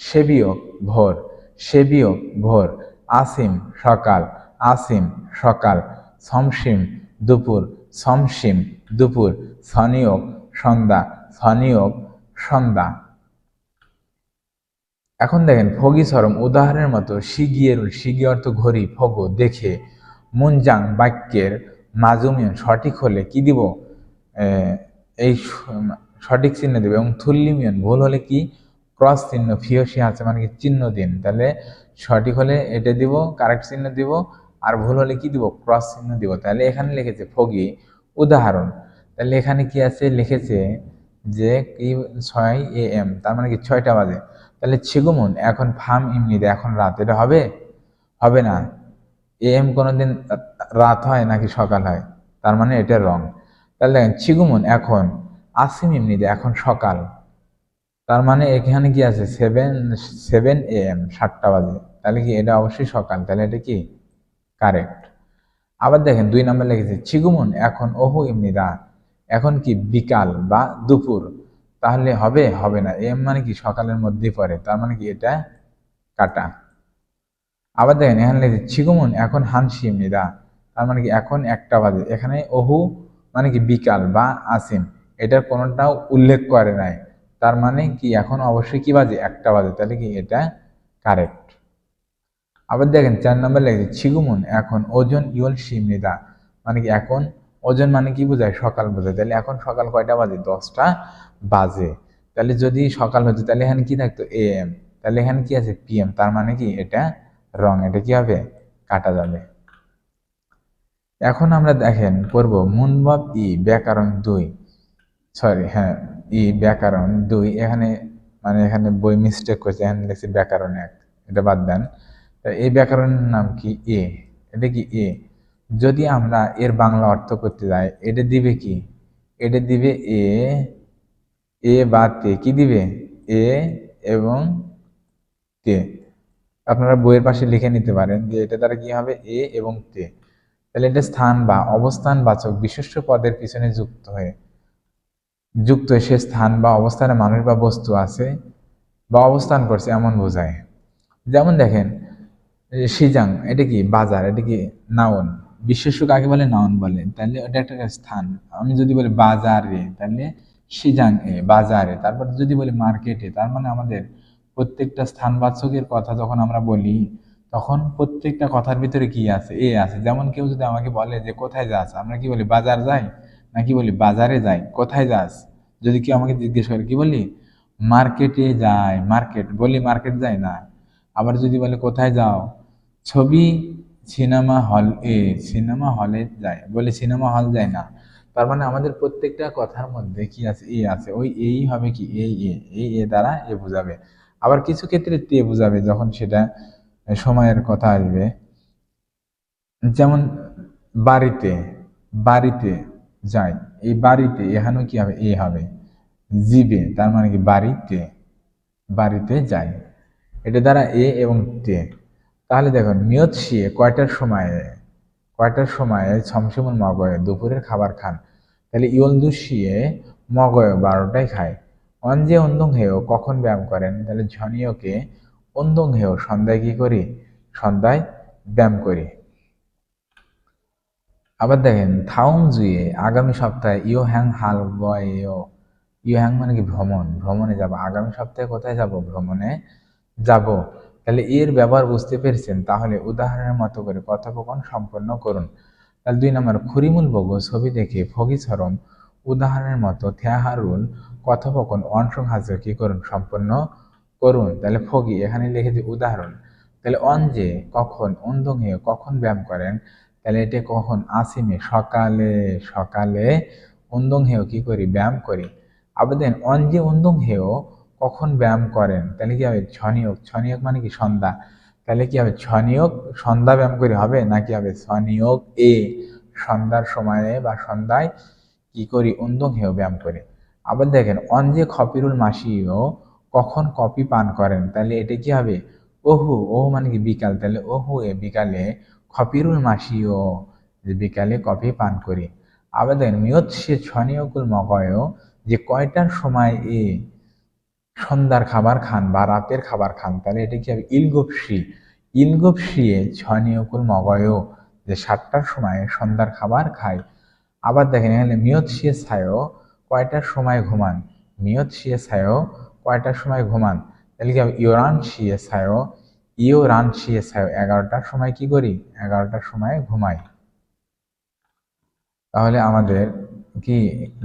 সেবিয়ক ভোর, সেবিয়ক ভোর, আসিম সকাল, আসিম সকাল, সমসিম দুপুর, সমসিম দুপুর, সনিয়ক সন্ধ্যা, সনিয়ক সন্ধ্যা। এখন দেখেন ফগিসরম উদাহরণের মতো শিগিয়েরুল, শিগি অর্থ ঘড়ি, ফগো দেখে, মুনজাং বাক্যের মাজুমিয়ন সঠিক হলে কি দিব, এই সঠিক চিহ্ন দেবে, এবং থুল্লিমিয়ন ভুল হলে কি, ক্রস চিহ্ন, ফিওসি আছে মানে কি চিহ্ন দিন। তাহলে সঠিক হলে এটা দিব, কারেক্ট চিহ্ন দিব, আর ভুল হলে কি দিব, ক্রস চিহ্ন দিব। তাহলে এখানে লিখেছে ফগি উদাহরণ। তাহলে এখানে কি আছে, লিখেছে যে কি 6 AM, তার মানে কি 6টা বাজে। তাহলে ছিগুমুন এখন, ফাম ইমনিদে এখন রাত, এটা হবে, হবে না। AM কোনোদিন রাত হয় নাকি সকাল হয়, তার মানে এটা রং। তাহলে দেখেন ছিগুমুন এখন, আসিম ইমনিদে এখন সকাল, তার মানে এখানে কি আছে 7 AM 7টা বাজে, তাহলে কি এটা অবশ্যই সকাল, তাহলে এটা কি কারেক্ট। আবার দেখেন 2 নাম্বার লিখেছে ছিগুমুন এখন, ওহু ইমনিদা এখন কি বিকাল বা দুপুর, তাহলে হবে, হবে না। এম মানে কি সকালের মধ্যেই পড়ে, তার মানে কি এটা কাটা। আবার দেখেন এখানে লিখেছে ছিগুমুন এখন, হানসি ইমনিদা তার মানে কি এখন 1টা বাজে। এখানে ওহু মানে কি বিকাল বা আসিম, এটার কোনোটাও উল্লেখ করে নাই, তার মানে কি এখন অবশ্যই কি বাজে, 1টা বাজে, তাহলে কি এটা কারেক্ট। আবার দেখেন 4 নাম্বার লেগেছে ছিগুমুন এখন, ওজন ইউল শিমনিদা মানে কি এখন, ওজন মানে কি বোঝায়, সকাল বোঝায়। তাহলে এখন সকাল কয়টা বাজে, 10টা বাজে। তাহলে যদি সকাল হতো তাহলে এখানে কি থাকতো, AM, তাহলে এখানে কি আছে PM, তার মানে কি এটা রং, এটা কি হবে, কাটা যাবে। এখন আমরা দেখেন পড়বো মুনবাব ই ব্যাকরণ 2, সরি হ্যাঁ ই ব্যাকরণ 2। এখানে মানে এখানে বই মিস্টেক করছে, এখানে লিখছে ব্যাকরণ 1, এটা বাদ দেন। এই ব্যাকরণের নাম কি, এ, এটা কি এ। যদি আমরা এর বাংলা অর্থ করতে যাই, এটা দিবে কি, এটা দিবে এ, এ বা তে, কি দিবে এ এবং তে। আপনারা বইয়ের পাশে লিখে নিতে পারেন যে এটা দ্বারা কি হবে, এ এবং তে। তাহলে এটা স্থান বা অবস্থান বাচক বিশেষ্য পদের পিছনে যুক্ত হয়ে সে স্থান বা অবস্থানে মানুষ বা বস্তু আছে বা অবস্থান করছে এমন বোঝায়। যেমন দেখেন সিজাং, এটা কি বাজার, এটা কি নাউন। বিশেষ্য কাকে বলে? নাউন বলে। তাহলে এটা একটা স্থান। আমি যদি বলি বাজারে, তাহলে সিজাং এ বাজারে। তারপর যদি বলি মার্কেটে, তার মানে আমাদের প্রত্যেকটা স্থানবাচকের কথা যখন আমরা বলি, তখন প্রত্যেকটা কথার ভিতরে কি আছে? এ আছে। যেমন কেউ যদি আমাকে বলে যে কোথায় যাস, আমরা কি বলি? বাজার যাই, নাকি বলি বাজারে যাই? কোথায় যাস? যদি কেউ আমাকে জিজ্ঞেস করে, কি বলি? মার্কেটে যাই। মার্কেট বলি, মার্কেট যাই না। আবার যদি বলে কোথায় যাও, ছবি সিনেমা হল এ, সিনেমা হলে যায়, বলে সিনেমা হল যায় না। তার মানে আমাদের প্রত্যেকটা কথার মধ্যে কি আছে? এ আছে। ওই এই হবে কি? এই দ্বারা এ বোঝাবে। আবার কিছু ক্ষেত্রে তে বোঝাবে, যখন সেটা সময়ের কথা আসবে। যেমন বাড়িতে, বাড়িতে যাই, এই বাড়িতে এখানেও কি হবে? এ হবে। জিবে, তার মানে কি? বাড়িতে, বাড়িতে যাই। এটা দ্বারা এ এবং তে। তাহলে দেখুন নিয়ত শিয়ে কয়টার সময়ে, কয়টার সময়ে ছমছমুল মগয় দুপুরের খাবার খান। তাহলে ইয়লদু শিয়ে মগয় 12টায় খায়। অঞ্জে অন্দং হেও কখন ব্যায়াম করেন? তাহলে ঝনিয়কে অন্দং হেও সন্ধ্যায় কি করি? সন্ধ্যায় ব্যায়াম করি। আবার দেখেন থাউং জুয়ে আগামী সপ্তাহে ইও হ্যাং হাল বয়েও। ইও হ্যাং মানে কি? ভ্রমণ, ভ্রমণে যাব। আগামী সপ্তাহে কোথায় যাব? ভ্রমণে যাব। তাহলে এর ব্যবহার বুঝতে পেরেছেন, তাহলে উদাহরণের মতো করে কথোপকথন সম্পন্ন করুন। তাহলে 2 নম্বর, খুরিমুল বগো ছবি দেখে ফগিছরম উদাহরণের মতো থ্যাহারুল কথোপকথন অনসং হাজে কি করুন? সম্পন্ন করুন। তাহলে ফগি এখানে লিখেছি উদাহরণ। তাহলে অঞ্জে কখন, অন্দঙে কখন ব্যায়াম করেন? তাহলে এটা কখন? আসিমে সকালে, সকালে অন্দং হেও কি করি? ব্যায়াম করি। আবার দেন অঞ্জে অন্দং হেও কখন ব্যায়াম করেন? তাহলে কি হবে? ছনিয়ক, ছনিয়ক মানে কি? সন্ধ্যা। তাহলে কি হবে? ছনিয়ক সন্ধ্যা ব্যায়াম করে হবে, নাকি হবে ছনিয়ক এ সন্ধ্যার সময়ে বা সন্ধ্যায় কি করি? অন্দং হেও ব্যায়াম করে। আবার দেখেন অঞ্জে খপিরুল মাসিও কখন কফি পান করেন? তাহলে এটা কি হবে? ওহু, ওহু মানে কি? বিকাল। তাহলে ওহু এ বিকালে খপিরুল মাসিও, যে বিকালে কফি পান করি। আবার দেখেন মিয়ত সে ছনিয়কুল মগয়ও, যে কয়টার সময় এ সন্ধ্যার খাবার খান বা রাতের খাবার খান। তাহলে এটা কি হবে? ইলগোপসি, ইলগোপসিয়ে ছনিয়কুল মগয়ও, যে 7টার সময় সন্ধ্যার খাবার খায়। আবার দেখেন এখানে মিয়ত শিয়ে ছায়ও কয়টার সময় ঘুমান? মিয়ত শিয়ে ছায়ও কয়টার সময় ঘুমান? তাহলে কি হবে? ইয়োরান শিয়ে ছায়ও, ইও রান শিয়ে ছায়ও 11টার সময় কি করি? 11টার সময় ঘুমাই। তাহলে আমাদের কি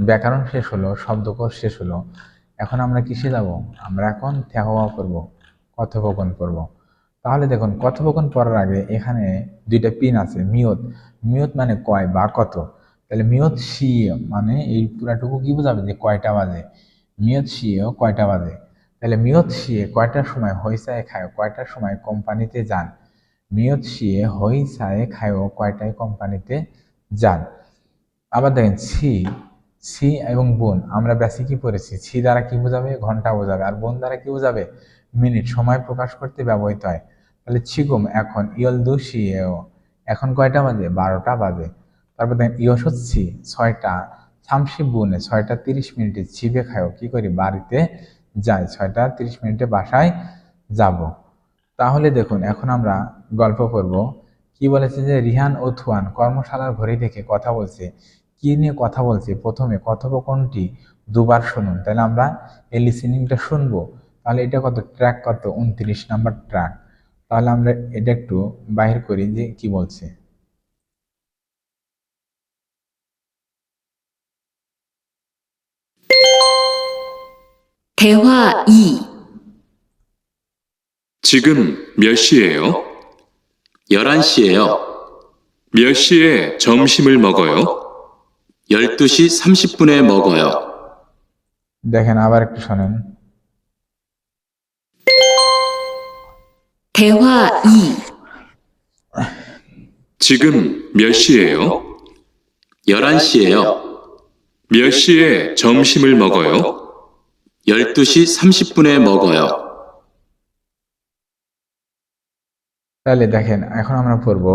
ব্যাকরণ শেষ হলো, শব্দকোষ শেষ হলো। এখন আমরা কিসে যাব? আমরা এখন থ্যাহওয়া করব, কথোপকথন করব। তাহলে দেখুন কথোপকথন পড়ার আগে এখানে 2টা পিন আছে। মিয়ত, মিয়ত মানে কয় বা কত। তাহলে মিয়ত শিয়ে মানে এই পুরাটুকু কি বোঝাবে? যে কয়টা বাজে। মিয়ত শিয়েও কয়টা বাজে। তাহলে মিয়ত শিয়ে কয়টার সময় হইসায় খায়, কয়টার সময় কোম্পানিতে যান। মিয়ত শিয়ে হইসায় খায়ও কয়টায় কোম্পানিতে যান। আবার দেখেন ছি, ছি এবং বোন, আমরা বেসিকই পড়েছি। ছি দ্বারা কি বোঝাবে? ঘন্টা বোঝাবে। আর বোন দ্বারা কি বোঝাবে? মিনিট, সময় প্রকাশ করতে ব্যবহৃত হয়। তাহলে ছিগুম এখন, ইয়লদু শিয়েও এখন কয়টা বাজে? 12টা বাজে। তারপর দেখেন ইয়সচ্ছি 6টা, ছামসি বুনে 6টা 30 মিনিটে ছিবে খায়ও কি করি? বাড়িতে যাই, 6টা 30 মিনিটে বাসায় যাব। তাহলে দেখুন এখন আমরা গল্প করব। কি বলেছে? যে রিহান ও থুয়ান কর্মশালার ঘড়ি দেখে কথা বলছে। কি নিয়ে কথা বলছে? প্রথমে কথোপকথনটি দুবার শুনুন। তাহলে আমরা এই লিসেনিংটা শুনবো। তাহলে এটা কত ট্র্যাক? কত? 29 নম্বর ট্র্যাক। তাহলে আমরা এটা একটু বাহির করি যে কি বলছে। 대화 2. 지금 몇 시예요? 11시예요. 몇 시에 점심을 먹어요? 12시 30분에 먹어요. দেখেন আবার একটু শোনেন। 대화 2. 지금 몇 시예요? 11시예요. 몇 시에 점심을 먹어요? 12시 30분에 먹어요. তাহলে দেখেন এখন আমরা পড়ব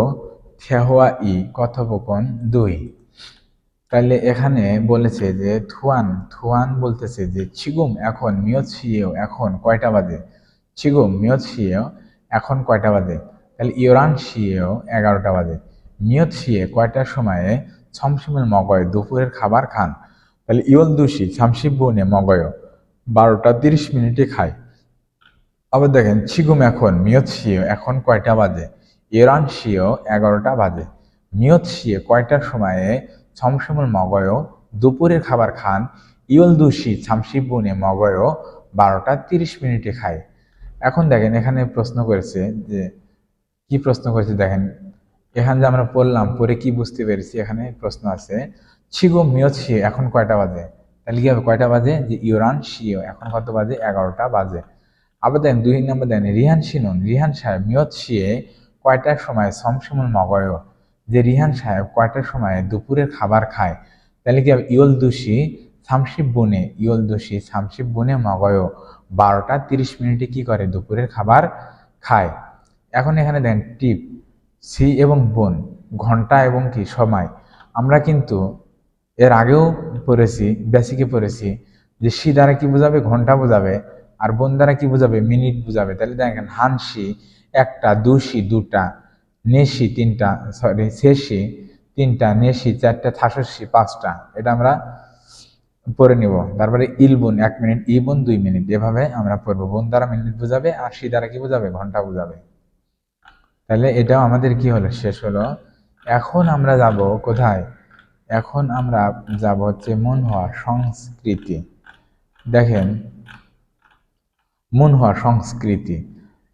থ্যাহোয়া ই, কথোপকথন 2। তাহলে এখানে বলেছে যে থুয়ান থুয়ান বলতেছে যে ছিগুম এখন মিয়ত শিয়েও এখন কয়টা বাজে, ছিগুম মিয়ত শিয়েও এখন কয়টা বাজে, তাহলে ইয়োরান শিয়েও 11টা বাজে, মিয়ত শিয়ে কয়টার সময়ে ছমসিমের মগয় দুপুরের খাবার খান, তাহলে ইয়ল দুষি ছামসিব বনে মগয় 12টা 30 মিনিটে খায়। আবার দেখেন ছিগুম এখন মিয়ত শিয়েও এখন কয়টা বাজে, ইয়োরান শিয়েও 11টা বাজে, মিয়ত শিয়ে কয়টার সময়ে ছমসমল মগয়ও দুপুরের খাবার খান, ইয়ল দুষি ছামসিব বনে মগয়ও 12টা 30 মিনিটে খায়। এখন দেখেন এখানে প্রশ্ন করেছে যে কি প্রশ্ন করেছে দেখেন, এখানে যে আমরা পড়লাম পরে কি বুঝতে পেরেছি, এখানে প্রশ্ন আছে ছিগো মিয়ত শিয়ে এখন কয়টা বাজে, তাহলে কি হবে কয়টা বাজে যে ইউরান শিও এখন কত বাজে 11টা বাজে। আবার দেখেন 2 নম্বর দেখেন রিহান শিনুন রিহান সাহেব মিয়ত শিয়ে কয়টার সময় সমসমল মগয়, যে রিহান সাহেব কয়টার সময় দুপুরের খাবার খায়, তাহলে কি হবে ইয়ল দুষি ছামসিব বনে মগয় 12টা 30 মিনিটে কি করে দুপুরের খাবার খায়। এখন এখানে দেখেন টিপ সি এবং বোন ঘন্টা এবং কি সময়, আমরা কিন্তু এর আগেও পড়েছি বেসিকে পড়েছি যে সি দ্বারা কি বোঝাবে ঘন্টা বোঝাবে, আর বোন দ্বারা কি বোঝাবে মিনিট বোঝাবে। তাহলে দেখেন হানসি 1টা, দুশি 2টা, নেশি 3টা, সরি শেষি 3টা, নেশি 4টা, থাসসি 5টা, এটা আমরা পড়ে নিব। তারপরে ইলবুন 1 মিনিট, ইবুন 2 মিনিট, এভাবে আমরা পড়বো। বোন দ্বারা মিনিট বোঝাবে আর সি দ্বারা কি বোঝাবে ঘন্টা বোঝাবে। তাহলে এটাও আমাদের কি হলো শেষ হলো। এখন আমরা যাব কোথায়, এখন আমরা যাব হচ্ছে মুনহোয়া সংস্কৃতি। দেখেন মুনহোয়া সংস্কৃতি,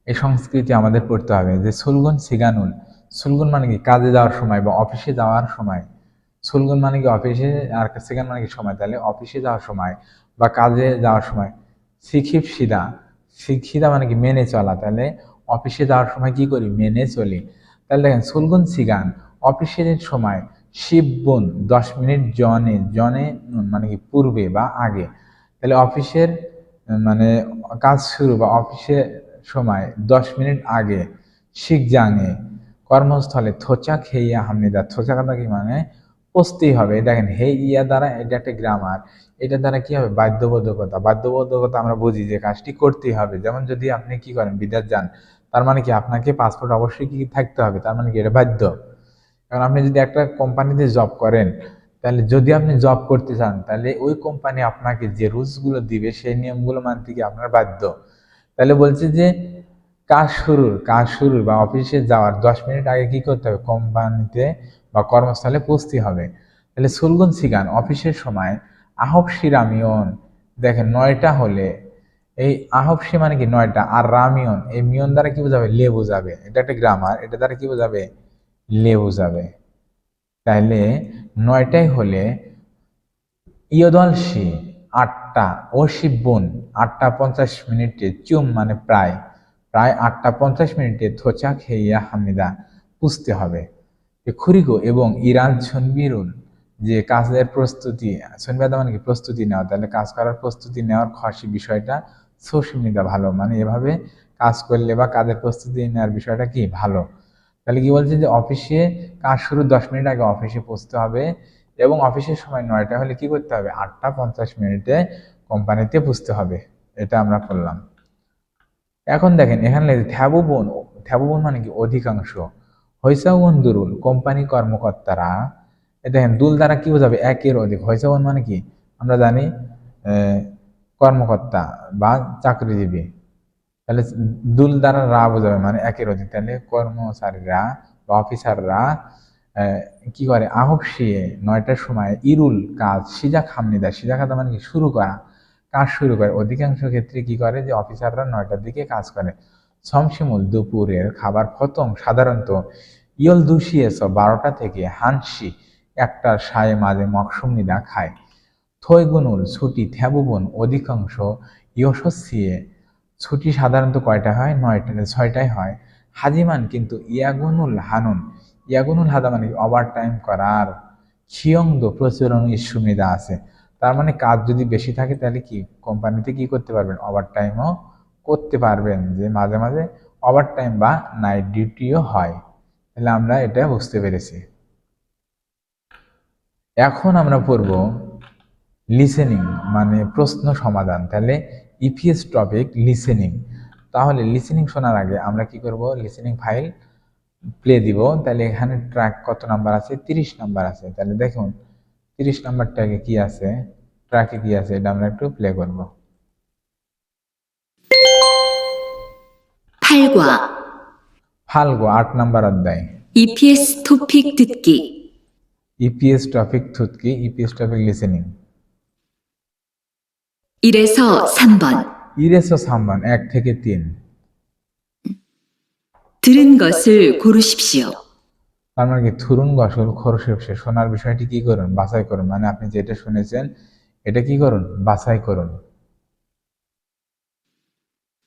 এই সংস্কৃতি আমাদের পড়তে হবে যে সুলগুন সিগানুল, সুলগুন মানে কি কাজে যাওয়ার সময় বা অফিসে যাওয়ার সময়, সুলগুন মানে কি অফিসে, আর সিগান মানে কি সময়, তাহলে অফিসে যাওয়ার সময় বা কাজে যাওয়ার সময়। শিখিব সিদা, শিক্ষিদা মানে কি মেনে চলা, তাহলে অফিসে যাওয়ার সময় কি করি মেনে চলি। তাহলে দেখেন সুলগুন সিগান অফিসের সময়, শিববুন 10 মিনিট জনে, জনে মানে কি পূর্বে বা আগে, তাহলে অফিসের মানে কাজ শুরু বা অফিসের সময় 10 মিনিট আগে। শিখজাঙে কর্মস্থলে থোচা খেইয়া হামিদা, থোচা কথা কি মানে পচতেই হবে। দেখেন হে ইয়া দ্বারা এটা একটা গ্রামার, এটা দ্বারা কি হবে বাধ্যবাধকতা, বাধ্যবাধকতা আমরা বুঝি যে কাজটি করতেই হবে। যেমন যদি আপনি কি করেন বিদেশ যান, তার মানে কি আপনাকে পাসপোর্ট অবশ্যই কি থাকতে হবে, তার মানে কি এটা বাধ্য। কারণ আপনি যদি একটা কোম্পানিতে জব করেন, তাহলে যদি আপনি জব করতে চান তাহলে ওই কোম্পানি আপনাকে যে রুলসগুলো দিবে সেই নিয়মগুলো মানতে কি আপনার বাধ্য। তাহলে বলছে যে কাজ শুরুর বা অফিসে যাওয়ার 10 মিনিট আগে কি করতে হবে কোম্পানিতে বা কর্মস্থলে পৌঁছতে হবে। তাহলে সুলগুন সিগান অফিসের সময় আহবসি রামিয়ন, দেখেন 9টা হলে এই আহবসি মানে কি 9টা, আর রামিয়ন এই মিয়ন দ্বারা কি বোঝাবে লে বোঝাবে, এটা একটা গ্রামার, এটা দ্বারা কি বোঝাবে লে বোঝাবে। তাহলে 9টায় হলে ইয়দলসি 8টা, ও শিববুন 8টা 50 মিনিটে, চুম মানে প্রায়, প্রায় 8টা 50 মিনিটে থোচা খেইয়া হামিদা পুষতে হবে। খুরিগো এবং ইরান ছনবিরুল যে কাজের প্রস্তুতি, ছনবিদা মানে কি প্রস্তুতি নেওয়া, তাহলে কাজ করার প্রস্তুতি নেওয়ার খসি বিষয়টা সোসমিদা ভালো, মানে এভাবে কাজ করলে বা কাজের প্রস্তুতি নেওয়ার বিষয়টা কি ভালো। তাহলে কি বলছে যে অফিসে কাজ শুরু 10 মিনিট আগে অফিসে পৌঁছতে হবে, এবং অফিসের সময় 9টা হলে কি করতে হবে 8টা 50 মিনিটে কোম্পানিতে পৌঁছতে হবে। এটা আমরা করলাম। এখন দেখেন এখানে থ্যাবুবন, থ্যাবুবন মানে কি অধিকাংশ, হৈসাবন দুরুল কোম্পানি কর্মকর্তারা, দেখেন দুল দ্বারা কি বোঝাবে একের অধিক, হৈসাবন মানে কি আমরা জানি কর্মকর্তা বা চাকরিজীবী, তাহলে দুল দ্বারা রা বোঝাবে মানে একের অধিক, তাহলে কর্মচারীরা বা অফিসাররা কি করে আহবসিয়ে 9টার সময় ইরুল কাজ সিজা খামনিদা, সিজা খাতা মানে কি শুরু করা, কাজ শুরু করে। অধিকাংশ ক্ষেত্রে কি করে যে অফিসাররা 9টার দিকে কাজ করে। সমশিমুল দুপুরের খাবার ফতং সাধারণত ইয়ল দুশিয়েছ 12টা থেকে হানসি 1টার সায়ে মাঝে মকসুমনিদা খায়। থৈগুনুল ছুটি থ্যাবুবন অধিকাংশ ইয়সিয়ে ছুটি সাধারণত কয়টা হয় 6টায় হয়। হাজিমান কিন্তু ইয়াগুনুল হানুন, ইয়াগুনুল হাদা মানে ওভার টাইম করার খিয়ংদ প্রচুরণ সুবিধা আছে, তার মানে কাজ যদি বেশি থাকে তাহলে কি কোম্পানিতে কি করতে পারবেন ওভার টাইমও করতে পারবেন, যে মাঝে মাঝে ওভার টাইম বা নাইট ডিউটিও হয়। তাহলে আমরা এটা বুঝতে পেরেছি। এখন আমরা পড়ব লিসেনিং মানে প্রশ্ন সমাধান। তাহলে ইপিএস টপিক লিসেনিং। তাহলে লিসেনিং শোনার আগে আমরা কি করব, লিসেনিং ফাইল প্লে দিব। তাহলে এখানে ট্র্যাক কত নাম্বার আছে, 30 নাম্বার আছে। তাহলে দেখুন 30 নাম্বার ট্র্যাকে কি আছে, ট্র্যাকে কি আছে, এটা আমরা একটু প্লে করব। 8과 ফাল্গু 8 নাম্বার অধ্যায়। EPS 토픽 듣기 ইপিএস টপিক থুতকি, ইপিএস টপিক লিসেনিং। 1에서 3번 ইরেসো সাম্বান 1 থেকে 3। 들은 것을 고르십시오. তার মানে কি থুরুন গসল খরশেপসে, শোনার বিষয়টি কি করুন, বাছাই করুন। মানে আপনি যেটা শুনেছেন এটা কি করুন, বাছাই করুন।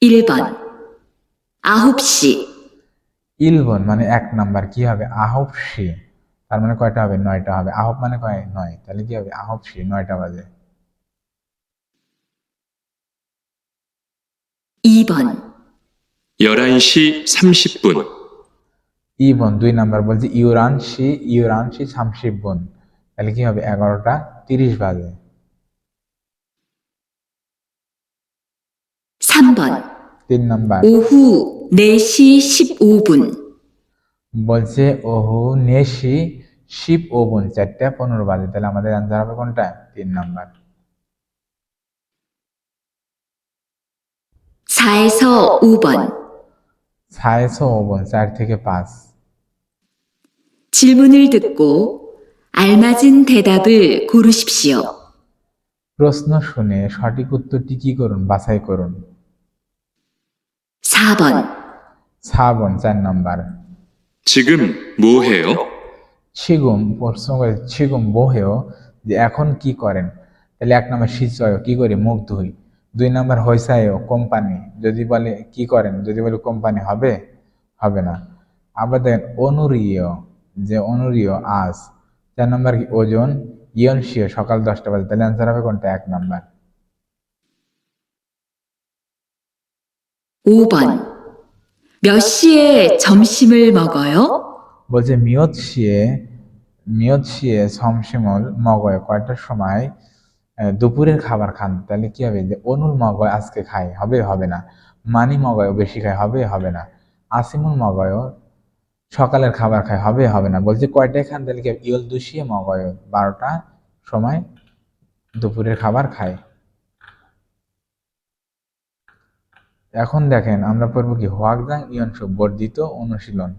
1번 9시 ইলবন মানে 1 নাম্বার, কি হবে আহবশি। তার মানে কয়টা হবে, 9টা হবে। আহব মানে কয় 9, তাহলে কি হবে আহবশি, 9টা বাজে। 2번 11시 30분, ইবন 2 নাম্বার বলছে ইউরানশি 30 বোন, তাহলে কি হবে 11টা 30 বাজে। 3번 3 নাম্বার 오후 4시 15분 বলছে ওহু নেশি শিব ও বোন 4টা 15 বাজে, তাহলে আমাদের অ্যান্সার হবে কোনটা, 3 নাম্বার। 4에서 5번 4에서 5번 4 থেকে 5। 질문을 듣고 알맞은 대답을 고르십시오. প্রশ্ন শুনে সঠিক উত্তরটি কি করুন, বাছাই করুন। 4번 4번 4 নাম্বার। 지금 뭐 해요? ছিগুম প্রশ্ন করে ছিগুম বহেও, যে এখন কি করেন। তাহলে 1 নাম্বার সিচয় কি করি, মুখ ধুই। 2 নাম্বার হইসায়ও কোম্পানি, যদি বলে কি করেন, যদি বলে কোম্পানি হবে, হবে না। আবার দেখেন অনুরিয়, যে অনুরিয় আজ। 4 নাম্বার কি ওজন, ইয়নশীয় সকাল 10টা বাজে, তাহলে অ্যান্সার হবে কোনটা, 1 নাম্বার। 5번 몇 시에 점심을 먹어요? বলছে মিয়ৎসিয়ে সমসিমল মগয় কয়টার সময় দুপুরের খাবার খান। তাহলে কি হবে, যে অনুল মগয় আজকে খাই, হবে হবে না। মানি মগয় বেশি খায়, হবে হবে না। আসিমুল মগয় সকালের খাবার খায়, হবে হবে না। বলছে কয়টায় খান, তাহলে কি হবে, ইয়ল দুশিয়ে মগয় 12টা সময় দুপুরের খাবার খায়। এখন দেখেন আমরা পড়বো কি হোয়াকজাং ইয়নসু বর্ধিত অনুশীলন।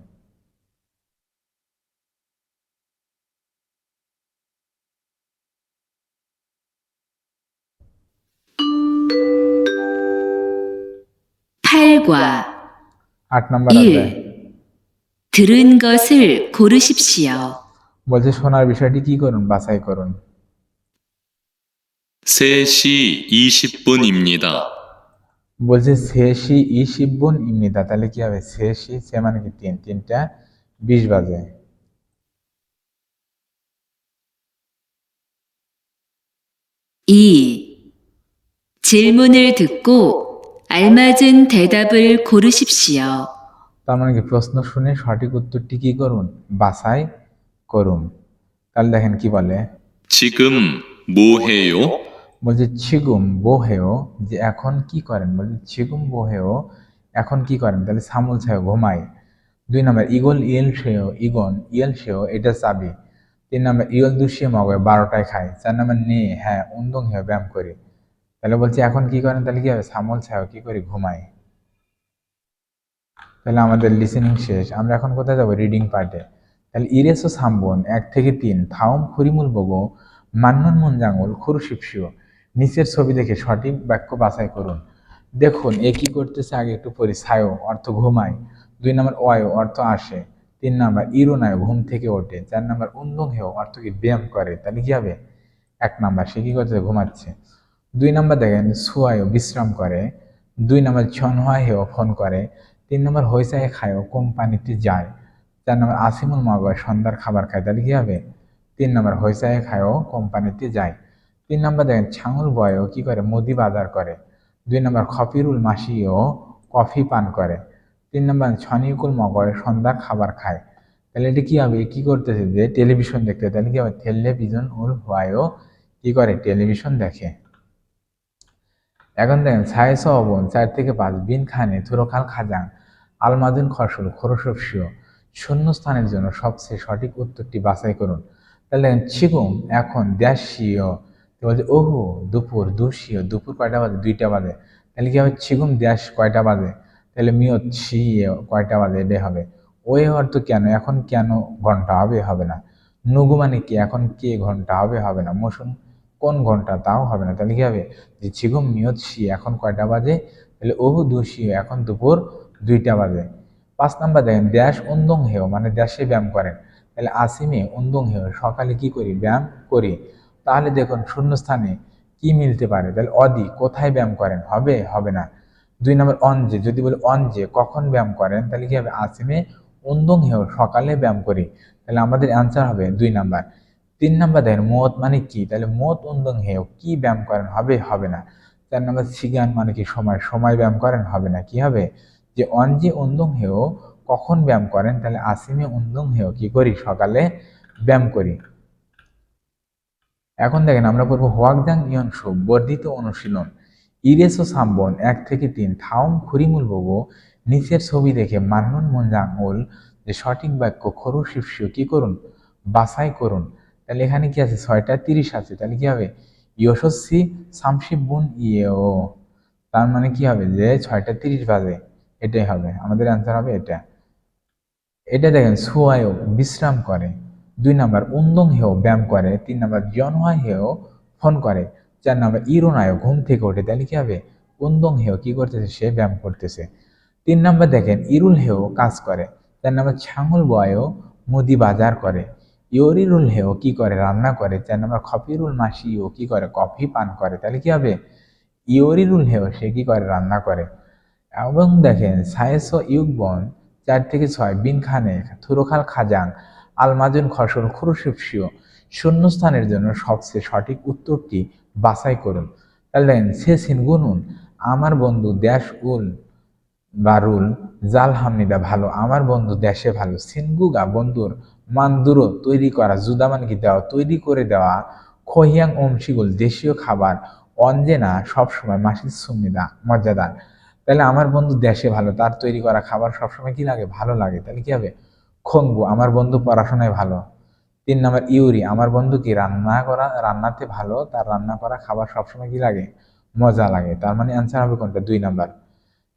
팔과 8 নাম্বার 1 অধ্যায়। 들은 것을 고르십시오. বলছে শোনার বিষয়টি কি করুন, বাছাই করুন। 3시 20분입니다. বলছে শেষি ই শিববন ইমনিতা, তাহলে কি হবে শেষি, সে মানে কি 3টা 20 বাজে। 2 질문을 듣고 알맞은 대답을 고르십시오. তার মানে কি প্রশ্ন শুনে সঠিক উত্তরটি কি করুন, বাছাই করুন। তাহলে দেখেন কি বলে, 지금 뭐 해요? বলছে ছিগুম বোহেও, যে এখন কি করেন। বলছে ছিগুম বোহেও এখন কি করেন, তাহলে সামুল ছায় ঘুমাই। 2 নাম্বার ইগন ইয়েল সেও এটা চাবি। 3 নাম্বার ইয়ল দুশিয়ে মগয় 12টায় খায়। 4 নাম্বার নে হ্যাঁ উন্দং হেও ব্যায়াম করি। তাহলে বলছে এখন কি করেন, তাহলে কি হবে সামল ছায় কি করি, ঘুমাই। তাহলে আমাদের লিসেনিং শেষ। আমরা এখন কোথায় যাবো, রিডিং পার্টে। তাহলে ইরেসো সাম্বন 1 থেকে 3 থাউম খুরিমুল বগো মান্নন মন জাঙ্গল খুরুশিপসিও। নিচের ছবি দেখে সঠিক বাক্য বাছাই করুন। দেখুন এ কি করতেছে, আগে একটু পড়ি। ছায়ো অর্থ ঘুমাই। 2 নাম্বার ওয়ায়ো অর্থ আসে। 3 নাম্বার ইরোনায় ঘুম থেকে ওঠে। 4 নাম্বার উন্দং হেও অর্থ কি ব্যায়াম করে, তাহলে কি হবে 1 নাম্বার, সে কি করছে, ঘুমাচ্ছে। 2 নাম্বার দেখেন সুয়ায়ো বিশ্রাম করে। 2 নাম্বার ছনহয় হেও ফোন করে। 3 নাম্বার হইসায় খায়ও কোম্পানিতে যায়। 4 নাম্বার আসিমুল মগয় সন্ধ্যার খাবার খায়, তাহলে কি হবে 3 নাম্বার হইসায় খায়ও কোম্পানিতে যায়। 3 নাম্বার দেখেন ছাঙুল বয়ও কি করে, মুদি বাজার করে। 2 নাম্বার খপিরুল মাসিও কফি পান করে। 3 নাম্বার ছনিকুল মগয় সন্ধ্যার খাবার খায়। তাহলে এটা কি হবে, কি করতেছে যে টেলিভিশন দেখতে, তাহলে কি হবে টেলিভিশন ওর হওয়ায়ও কি করে টেলিভিশন দেখে। এখন দেখেন 6 4 থেকে 5 বিন খানে থুরোখাল খাজাং আলমাদুন খসল খরসবসীয় শূন্য স্থানের জন্য সবচেয়ে সঠিক উত্তরটি বাছাই করুন। তাহলে দেখেন ছিগুম এখন দেশীয়, তো বলছে ওহো দুপুর দুশীয়, দুপুর কয়টা বাজে, 2টা বাজে। তাহলে কি হবে ছিগুম দেশ কয়টা বাজে, তাহলে মিও ছিয়ে কয়টা বাজে, এটাই হবে। ওই অর্থ কেন, এখন কেন ঘন্টা হবে, হবে না। নুগু মানে কি, এখন কে ঘন্টা হবে, হবে না। মৌসুম কোন ঘন্টা, তাও হবে না। তাহলে কি হবে যে ছিগুম মিয়ত শি এখন কয়টা বাজে, তাহলে ওহু দুশীয় এখন দুপুর 2টা বাজে। 5 নাম্বার দেখেন দেশ উন্দং হেও মানে দেশে ব্যায়াম করেন, তাহলে আসিমে উন্দং হেও সকালে কি করি, ব্যায়াম করি। তাহলে দেখুন শূন্যস্থানে কি মিলতে পারে, তাহলে অদি কোথায় ব্যায়াম করেন, হবে, হবে না। 2 নাম্বার অনজে, যদি বলি অনজে কখন ব্যায়াম করেন, তাহলে কি হবে আসিমে উন্দং হেও সকালে ব্যায়াম করি, তাহলে আমাদের অ্যান্সার হবে 2 নাম্বার। 3 নাম্বার দেখেন মত মানে কি, তাহলে মত উন্দং হেও কি ব্যায়াম করেন, হবে, হবে না। 4 নাম্বার সিগান মানে কি সময়, সময় ব্যায়াম করেন, হবে না। কি হবে যে অনজি উন্দং হেও কখন ব্যায়াম করেন, তাহলে আসিমে উন্দং হেও কি করি, সকালে ব্যায়াম করি। এখন দেখেন আমরা পড়বো হোয়াকজাং ইয়নসু বর্ধিত অনুশীলন। ইরেসো সাম্বন 1 থেকে 3 থাউম খুরিমুল ববো নিচের ছবি দেখে মান্নুন মঞ্জাং ওল যে সঠিক বাক্য খরু শিপসিও কি করুন, বাছাই করুন। তাহলে এখানে কি আছে 6টা 30 আছে, তাহলে কি হবে ইয়শস্বী সামশিব বুন ইয়েও, তার মানে কি হবে যে 6টা 30 বাজে, এটাই হবে আমাদের অ্যান্সার হবে এটা। এটা দেখেন সুয়ায়ও বিশ্রাম করে। 2 নাম্বার উন্দং হেও ব্যায়াম করে। 3 নাম্বার জনহাই হেও ফোন করে। 4 নাম্বার ইরোনায়ও ঘুম থেকে ওঠে, তাহলে কি হবে উন্দং হেও কি করতেছে, সে ব্যায়াম করতেছে। 3 নাম্বার দেখেন ইরুল হেও কাজ করে। 4 নাম্বার ছাঙুল বয়ও মুদি বাজার করে। ইয়রিরুল হেও কি করে, রান্না করে। 4 নাম্বার খপিরুল মাসিও কি করে, কফি পান করে, তাহলে কি হবে ইয়রিরুল হেও সে কি করে, রান্না করে। এবং দেখেন সায়েস ইউকবন 4 থেকে 6 বিন খানে থুরোখাল খাজাং আলমাজুন খসল খুরুশিপসিও শূন্যস্থানের জন্য সবচেয়ে সঠিক উত্তরটি বাছাই করুন। তাহলে দেখেন সে সিনগুনুন আমার বন্ধু দেশ উল বারুল জাল হামনিদা ভালো, আমার বন্ধু দেশে ভালো। সিনগুগা বন্ধুর মানদুরো তৈরি করা, জুদা মানে কি দেওয়া, তৈরি করে দেওয়া। খহিয়াং ওমশিগুল দেশীয় খাবার, অঞ্জেনা সবসময় মাসির সুমিদা মজাদার। তাহলে আমার বন্ধু দেশে ভালো, তার তৈরি করা খাবার সবসময় কি লাগে, ভালো লাগে। তাহলে কি হবে খঙ্গু আমার বন্ধু পড়াশোনায় ভালো। 3 নাম্বার ইউরি আমার বন্ধু কি রান্না করা, রান্নাতে ভালো, তার রান্না করা খাবার সবসময় কি লাগে, মজা লাগে। তার মানে অ্যান্সার হবে কোনটা, 2 নাম্বার।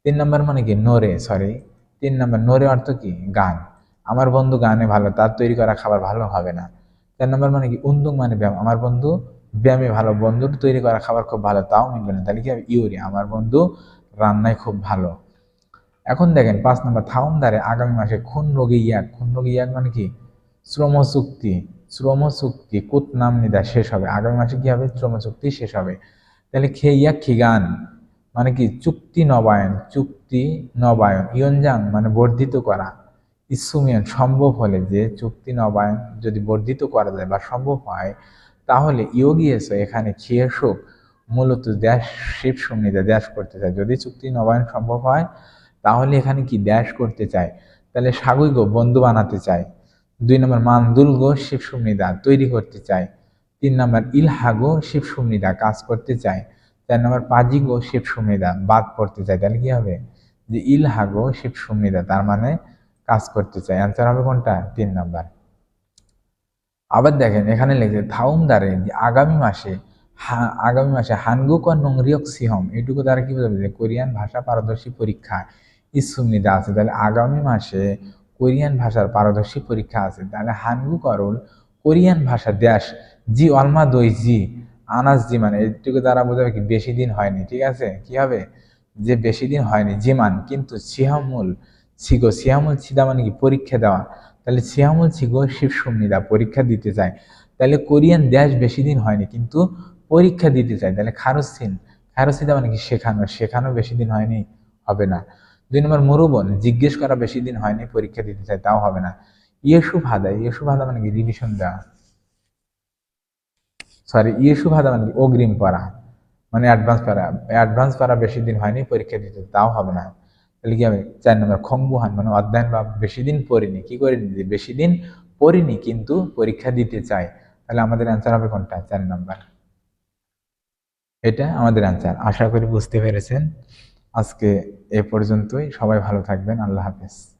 3 নাম্বার মানে কি নোরে, সরি 3 নাম্বার নোরে অর্থ কি গান, আমার বন্ধু গানে ভালো, তার তৈরি করা খাবার ভালো হবে না। 4 নাম্বার মানে কি উন্দুং মানে ব্যায়াম, আমার বন্ধু ব্যায়ামে ভালো, বন্ধুর তৈরি করা খাবার খুব ভালো, তাও মিলবে না। তাহলে কি হবে ইউরি আমার বন্ধু রান্নায় খুব ভালো। এখন দেখেন 5 নাম্বার থাউম দ্বারে আগামী মাসে খুন রোগী ইয়াক, খুন রোগী ইয়াক মানে কি শ্রম চুক্তি, শ্রম চুক্তি কুত নাম নিদা শেষ হবে, আগামী মাসে কি হবে শ্রম চুক্তি শেষ হবে। তাহলে খে ইয়াক খিগান মানে কি চুক্তি নবায়ন, চুক্তি নবায়ন। ইয়নজাং মানে বর্ধিত করা। ইসুমিয়ন সম্ভব হলে, যে চুক্তি নবায়ন যদি বর্ধিত করা যায় বা সম্ভব হয়, তাহলে ইয়োগিয়েছো এখানে খিয়েসুক মূলত দেশ শিব সমৃদ্ধ দেশ করতে চায়। যদি চুক্তি নবায়ন সম্ভব হয় তাহলে এখানে কি দেশ করতে চায়, তাহলে সাগুইগো বন্ধু বানাতে চায়। 2 নাম্বার মানদুলগো শিব সমৃদ্ধা তৈরি করতে চায়। 3 নাম্বার ইলহাগো শিব সমৃদ্ধা কাজ করতে চায়। 4 নাম্বার পাজিগো শিব সমৃদ্ধা বাদ পড়তে চায়। তাহলে কি হবে যে ইলহাগো শিব সমৃদ্ধা তার মানে কাজ করতে চায়, অ্যান্সার হবে কোনটা 3 নাম্বার। আবার দেখেন এখানে লেখে থাউম দ্বারে যে আগামী মাসে হানগুক ও নংরিয়ক সিহম, এটুকু দ্বারা কি বোঝাবে যে কোরিয়ান ভাষা পারদর্শী পরীক্ষা ইসুমিদা আছে। তাহলে আগামী মাসে কোরিয়ান ভাষার পারদর্শী পরীক্ষা আছে। তাহলে হানগুক অরুল কোরিয়ান ভাষা দেশ জি অলমা দই জি আনাস জি মানে এটুকু দ্বারা বোঝাবে কি বেশি দিন হয়নি, ঠিক আছে কি হবে যে বেশি দিন হয়নি জিমান কিন্তু সিহামুল ছিগো, সিহামুল ছিদা মানে কি পরীক্ষা দেওয়া। তাহলে সিয়ামুল ছিগো শিব সমৃদ্ধা পরীক্ষা দিতে চায়। তাহলে কোরিয়ান দেশ বেশি দিন হয়নি কিন্তু পরীক্ষা দিতে চায়। তাহলে খারুসিন, খারুসিদা মানে কি শেখানো, শেখানো বেশি দিন হয়নি, হবে না। 2 নম্বর মুরুবন জিজ্ঞেস করা বেশি দিন হয়নি পরীক্ষা দিতে চায়, তাও হবে না। ইয়েসু ভাদা, ইয়েসু ভাদা মানে কি রিভিশন দেওয়া, সরি ইয়েসু ভাদা মানে কি অগ্রিম পড়া, মানে অ্যাডভান্স পড়া, অ্যাডভান্স পড়া বেশি দিন হয়নি পরীক্ষা দিতে, তাও হবে না। তাহলে কি হবে 4 নম্বর খংবুহান মানে অধ্যয়ন বা বেশি দিন পড়িনি, কি করিনি, যে বেশি দিন পড়িনি কিন্তু পরীক্ষা দিতে চাই। তাহলে আমাদের অ্যান্সার হবে কোনটা? 4 নম্বর। এটা আমাদের অ্যান্সার। আশা করি বুঝতে পেরেছেন। আজকে এ পর্যন্তই। সবাই ভালো থাকবেন। আল্লাহ হাফেজ।